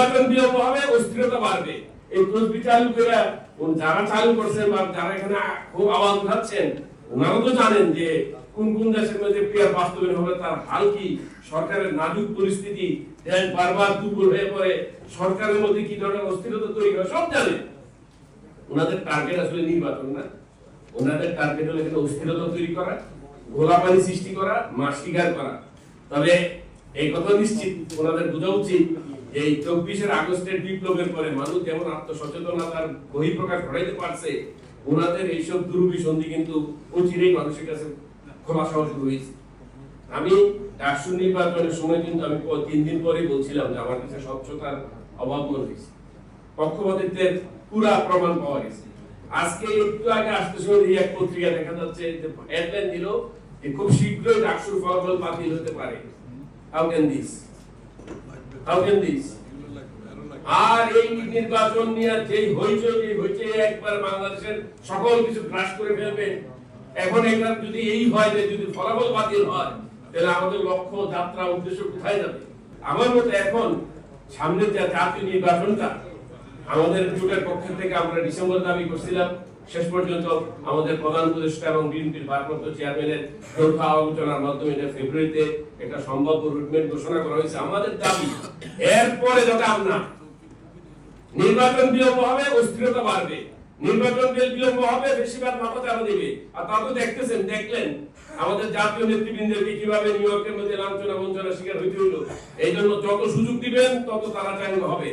নির্বাচন বিলম্ব হবে, অস্থিরতা বাড়বে। এই তসবি চালু করে যারা চালু করছেন বা যারা এখানে খুব আওয়াজ উঠাচ্ছেন, ওনারা তো জানেন যে কোন কোন দেশের মধ্যে ক্রিয়ার বাস্তবায়ন হবে, তার হাল কি, সরকারের নাজুক পরিস্থিতি, দেশ বারবার দুর্বল হয়ে পড়ে, সরকারের মধ্যে কি ধরনের অস্থিরতা তৈরি হয় সব জানেন। ওনাদের টার্গেট আসলে নির্বাচন না, ওনাদের টার্গেট হলো এখানে অস্থিরতা তৈরি করা, ঘোলাপানি সৃষ্টি করা, মাস শিকার করা। তবে এই কথা নিশ্চিত ওনাদের বোঝা উচিত যে এই 24 আগস্টের বিপ্লবের পরে মানুষ যেমন আত্মসচেতনতার বহিঃপ্রকাশ ঘটাইতে পারছে, ওনাদের এইসব দুর্বিসন্ধি কিন্তু অচিরেই মানুষের কাছে খোলাসা শুরু হয়েছে। আমি ডাকসু নির্বাচনের সময় কিন্তু আমি 3 দিন পরে বলছিলাম যে আমার কাছে স্বচ্ছতার অভাব মনে হয়েছে, পক্ষপাতিত্বের পুরা প্রমাণ পাওয়া গেছে। আজকে একটু আগে আসতে সময় এই এক পত্রিকা দেখা যাচ্ছে যে হেডলাইন দিল যে খুব শীঘ্রই ডাকসুর ফলাফল বাতিল হতে পারে। How can this? How can this? আর এই নির্বাচন নিয়ে যেই হইচই একবার বাংলাদেশের সকল কিছু গ্রাস করে ফেলবে। এখন এটা যদি এই হয় যে যদি ফলাফল বাতিল হয়, তাহলে আমাদের লক্ষ্য, যাত্রা, উদ্দেশ্য কোথায় যাবে? আমার মতে এখন সামনে যে জাতীয় নির্বাচনটা আমাদের জোটের পক্ষ থেকে আমরা ডিসেম্বর দাবি করছিলাম, শেষ পর্যন্ত আমাদের প্রধান উপদেষ্টা এবং বিএনপির ভারপ্রাপ্ত চেয়ারম্যানের যৌথ আলোচনার মাধ্যমে ফেব্রুয়ারিতে একটা সম্ভাব্য রুটমেট ঘোষণা করা হয়েছে। আমাদের দাবি এরপরে যাতে আমরা নির্বাচন বিলম্ব হবে, অস্থিরতা বাড়বে, নির্বাচন বিলম্ব হবে, বেশিরভাগ মাথা চাপা দিবে। আর তা তো দেখলেন আমাদের জাতীয় নেতৃবৃন্দকে কিভাবে নিউ ইয়র্কের মধ্যে লাঞ্ছনা বঞ্চনার শিকার হইতে হইল। এই জন্য যত সুযোগ দিবেন তত তারা চাঙ্গ হবে।